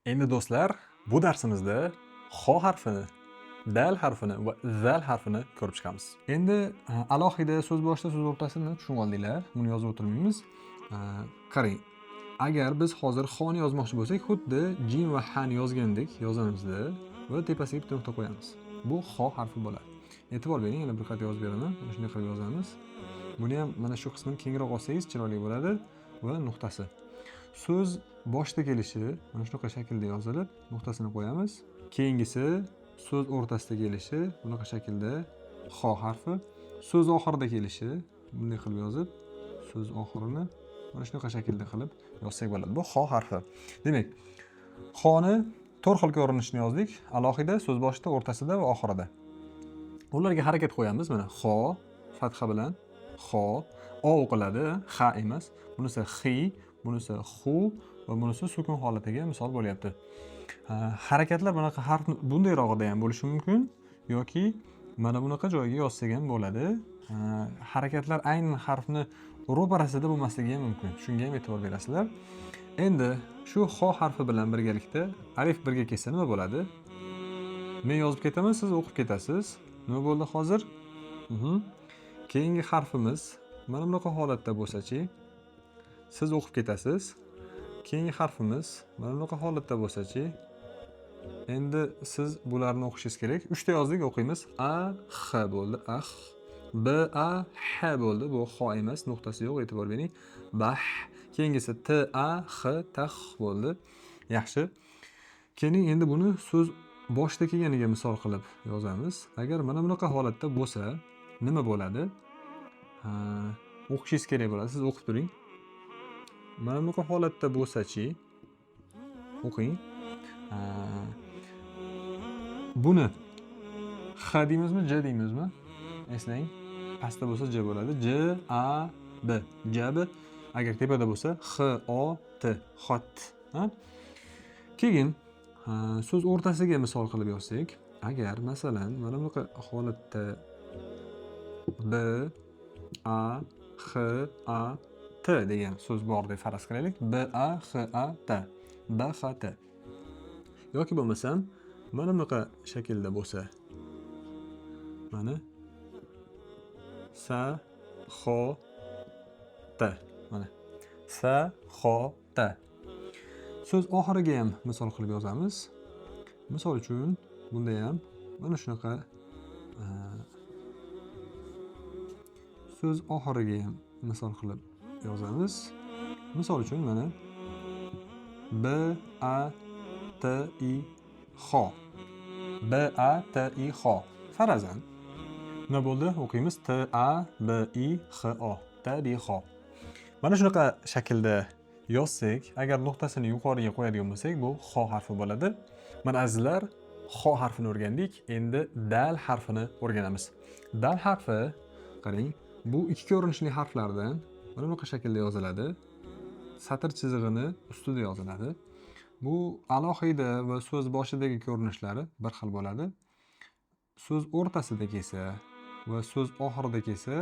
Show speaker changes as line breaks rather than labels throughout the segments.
Endi do'stlar, bu darsimizda xo harfini, dal harfini va zal harfini ko'rib chiqamiz. Endi alohida so'z boshida, so'z o'rtasini tushunib oldinglar. Buni yozib o'tirmaymiz. Qarang, agar biz hozir xoni yozmoqchi bo'lsak, xuddi jim va hani yozgandek yozamizda va tepasiga bitta nuqta qo'yamiz. Bu xo harfi bo'ladi. E'tibor bering, yana bir qat yozib beraman. Mana shunday qilib yozamiz. Buni ham mana shu qismini kengroq olsangiz chiroyli bo'ladi va nuqtasi. So'z boshda kelishi mana shunaqa shaklda yozilib, nuqtasini qo'yamiz. Keyingisi so'z o'rtasida kelishi bunaqa shaklda xo harfi. So'z oxirida kelishi bunday qilib yozib, so'z oxirini mana shunaqa shaklda qilib yozsak bo'ladi. Bu xo harfi. Demak, xoni 4 xil ko'rinishini yozdik. Alohida so'z boshida, o'rtasida va oxirida. Ularga harakat qo'yamiz. Mana xo fatha bilan xo, o o'qiladi, ha emas. Bunisi xi, bunisi xu va bunisi sukun holatiga misol bo'lyapti. Harakatlar bunaqa harf bundayrog'ida ham bo'lishi mumkin yoki mana bunaqa joyga yozsak ham bo'ladi. Harakatlar aynan harfni ro'parasida bo'lmasligi ham mumkin. Shunga ham e'tibor berasizlar. Endi shu xo harfi bilan birgalikda alif birga kelsa nima bo'ladi? Men yozib ketaman, siz o'qib ketasiz. Nima bo'ldi hozir? Keyingi harfimiz mana bunaqa holatda bo'lsa-chi, siz o'qib ketasiz. Keyingi harfimiz mana bunaqa holatda bo'lsa-chi, endi siz bularni o'qishingiz kerak. 3 ta yozdik, o'qiymiz. A, X bo'ldi. Ax. B, A, H bo'ldi. Bu xo emas, nuqtasi yo'q, e'tibor bering. Bah. Keyingisi T, A, X, tax bo'ldi. Yaxshi. Keling, endi buni so'z boshda kelganiga misol qilib yozamiz. Agar mana bunaqa holatda bo'lsa, nima bo'ladi? O'qishingiz kerak bo'ladi. Siz o'qib turing. Mana bunaqa holatda bo'lsa-chi, o'qing. Buni X deymizmi, J deymizmi? Eslang. Pastda bo'lsa J bo'ladi. J, A, B. Jab. Agar tepada bo'lsa X, O, T. Xot. Keyin so'z o'rtasiga misol qilib yozsak, agar masalan mana bunaqa holatda B, A, X, A, T degan so'z bor deb faraz qilaylik. B, A, X, A, T. B, X, T. Yoki bo'lmasam mana bunaqa shaklda bo'lsa, mana Sa, Xo, T. Mana Sa, Xo, T. So'z oxiriga ham misol qilib yozamiz. Misol uchun bunda ham mana shunaqa so'z oxiriga ham misol qilib yozamiz. Misol uchun mana B, A, T, I, Xo. B, A, T, I, Xo. Farazan. Nima bo'ldi? O'qiymiz. T, A, B, I, X, O. T, I, Xo. Mana shunaqa shaklda yozsak, agar nuqtasini yuqoriga qo'yadigan bo'lsak, bu xo harfi bo'ladi. Mana azizlar, xo harfini o'rgandik. Endi dal harfini o'rganamiz. Dal harfi, qarang, bu ikki ko'rinishli harflardan mana bunaqa shaklda yoziladi. Satr chizig'ini ustida yoziladi. Bu alohida va so'z boshidagi ko'rinishlari bir xil bo'ladi. So'z o'rtasida kelsa va so'z oxirida kelsa,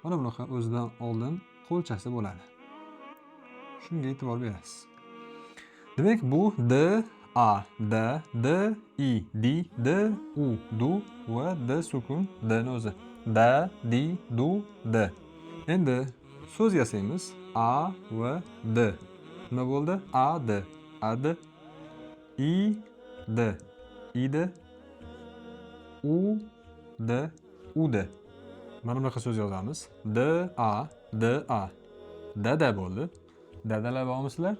mana bunaqa o'zidan oldin qo'lchasi bo'ladi. Shunga e'tibor berasiz. Demak, bu D, A, D, D, I, Di, D, U, Du va D sukun D ni o'zi. Da, Di, Du, D. Endi so'z yasaymiz. A va D. Nima bo'ldi? A, D. A, D. I, D. I, D. U, D. U, D. Mana bunaqa so'z yozamiz. D, A, D, A. Dada bo'ldi. Dadalar bormisizlar?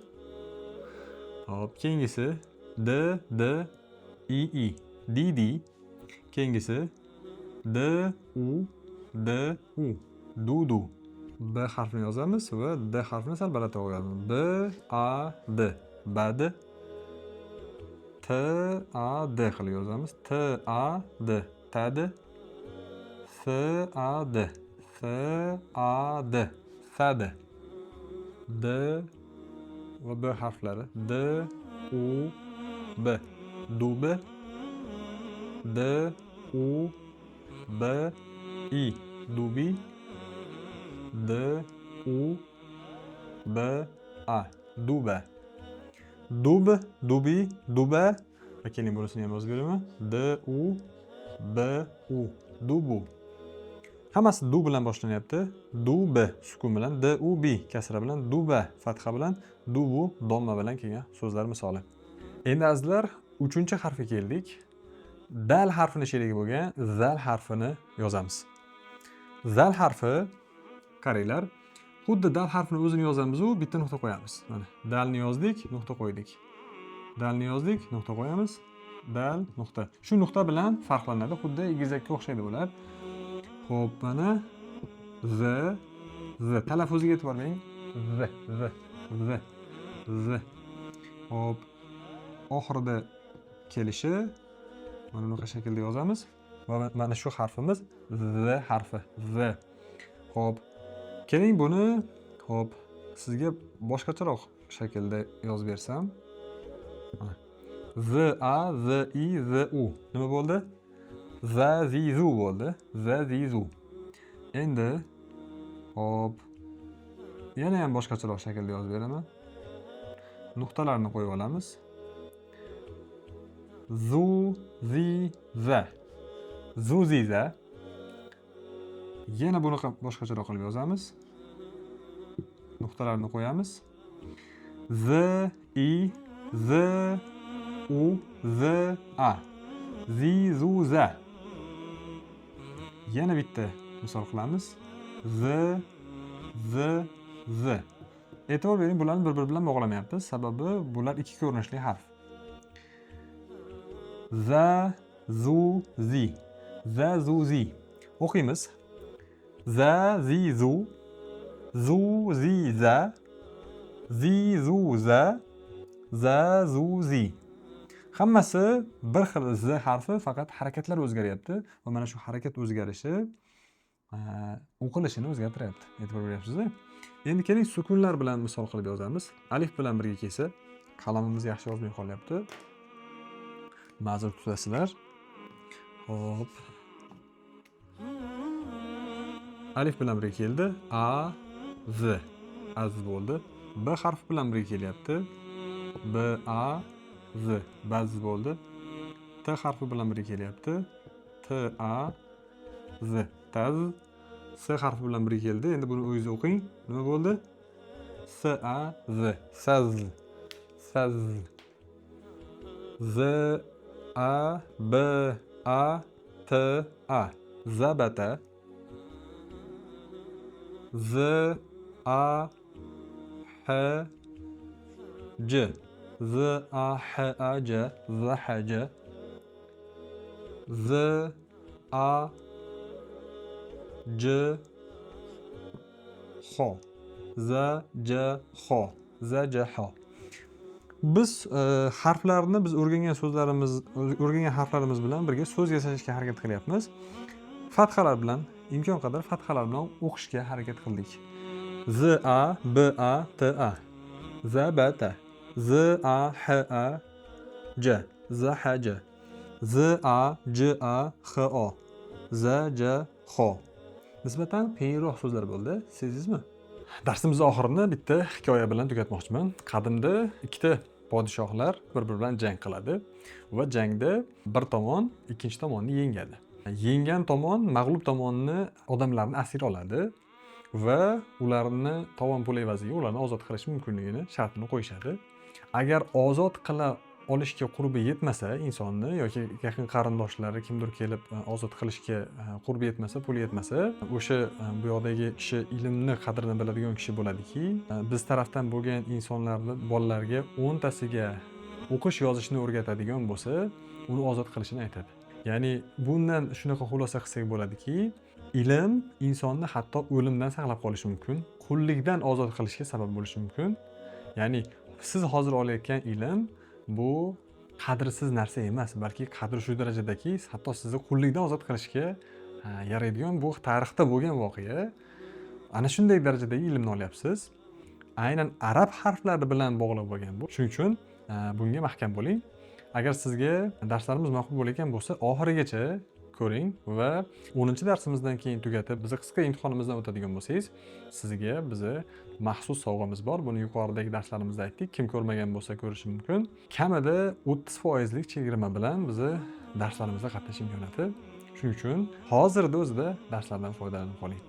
Hop, keyingisi D, D, I, I. Didi. Keyingisi D, U, D, U. Dudu. B harfini yozamiz va D harfini sal balandroq yozamiz. B, A, D. Bad. T, A, D qilib yozamiz. T, A, D. Tad. F, A, D. F, A, D. Sad. D va B harflari. D, U, B. Dub. D, U, B, I. Dubi. D, U, B, A. Duba. dub, dubi, duba. Va keling bunisini ham yozib beraman. D u b u, dubu. Hammasi du bilan boshlanyapti. Dubi sukun bilan, d u b kasra bilan, duba fatha bilan, dubu domma bilan kelgan so'zlar misoli. Endi azizlar 3-harfga keldik. Dal harfini sherigi bo'lgan zal harfini yozamiz. Zal harfi qaranglar, xuddi dal harfini o'zini yozamiz u bitta nuqta qo'yamiz. Mana dalni yozdik, nuqta qo'ydik. Dalni yozdik, nuqta qo'yamiz. Dal nuqta. Shu nuqta bilan farqlanadi, xuddi egizakka o'xshaydi bular. Xo'p, mana z talaffuziga e'tibor bering. Z. Xo'p, oxirida kelishi mana bunaqa shaklda yozamiz va mana shu harfimiz z harfi. Z. Xo'p, keling buni sizga boshqacharoq shaklda yozib bersam. Z a z i z u nima bo'ldi? Zazizu bo'ldi. Zazizu. Endi hop, yana ham boshqacharoq shaklda yozib beraman. Nuqtalarni qo'yib olamiz. Zu zi za. Zuziza. Yana buni boshqacharoq qilib yozamiz. Nuqtalarni qo'yamiz. Z i z u z a. Zizuza. Yana bitta misol qilamiz. Z. E'tibor bering, bularni bir-biri bilan bog'lamayapmiz. Sababi bular ikki ko'rinishli harf. Za, zu, zi. Za, zu, zi. O'qiymiz. Za, zi, zu. Zu, zi, za. Zi, zu, za. Za, zu, zi. Hammasi bir xil z harfi, faqat harakatlar o'zgaryapti va mana shu harakat o'zgarishi o'qilishini o'zgartiryapti. E'tibor beryapsizmi? Endi keling sukunlar bilan misol qilib yozamiz. Alif bilan birga kelsa, qalamimiz yaxshi yozmay qolyapti. Ma'zur tutasizlar. Hop. Alif bilan birga keldi. A, z. Az bo'ldi. B harfi bilan birga kelyapti. B, a, z. Baz bo'ldi. T harfi bilan birga kelyapti. T, a, z. Taz. S harfi bilan birga keldi. Endi buni o'zingiz o'qing. Nima bo'ldi? S, a, z. Saz. Saz. Z, a, b, a, t, a. Zabata. Z, a, h, c. Z, a, h, a, c. Zahaca. Z, a, c, ho. Za, c, ho. Zajaho. Biz harflarni biz o'rgangan harflarimiz bilan birga so'z yasashga harakat qilyapmiz. Fathalar bilan, imkon qadar fathalar bilan o'qishga harakat qildik. Z, a, b, a, t, a. Zabata. Z, a, h, a, c. Zahaja. Z, a, c, a, h, o. Zajaho. Nisbatan qiyinroq so'zlar bo'ldi, sezingizmi? Darsimiz oxirini bitta hikoya bilan tugatmoqchiman. Qadimda ikkita podshohlar bir-biri bilan jang qiladi va jangda bir tomon ikkinchi tomonni yengadi. Yengan tomon mag'lub tomonni odamlarni asir oladi va ularni tovon pul evaziga ularni ozod qilish mumkinligini shartini qo'yishadi. Agar ozod qila olishga qurbi yetmasa insonni yoki yaqin qarindoshlari kimdir kelib ozod qilishga qurbi yetmasa, puli yetmasa, o'sha bu yoqdagi kishi ilmni qadrini biladigan kishi bo'ladiki, biz tarafdan bo'lgan insonlarni bolalarga 10 tasiga o'qish yozishni o'rgatadigan bo'lsa, uni ozod qilishini aytadi. Ya'ni bundan shunaqa xulosa qilsak bo'ladiki, ilm insonni hatto o'limdan saqlab qolishi mumkin, qullikdan ozod qilishga sabab bo'lishi mumkin. Ya'ni siz hozir olayotgan ilm bu qadrsiz narsa emas, balki qadri shu darajadaki, hatto sizni qullikdan ozod qilishga yaraydigan bu tarixda bo'lgan voqea. Ana shunday darajadagi ilmni olyapsiz. Aynan arab harflari bilan bog'lab bo'lgan bu. Shuning uchun bunga mahkam bo'ling. Agar sizga darslarimiz ma'qul bo'layotgan bo'lsa, oxirigacha ko'ring va 10-darsimizdan keyin tugatib, bizni qisqa imtihonimizdan o'tadigan bo'lsangiz, sizga bizni maxsus sovg'amiz bor. Buni yuqoridagi darslarimizda aytdik. Kim ko'rmagan bo'lsa ko'rishi mumkin. Kamida 30% chegirma bilan bizni darslarimizda qatnashish imkoniyati. Shuning uchun hozirda o'zida darslardan foydalanib qoling.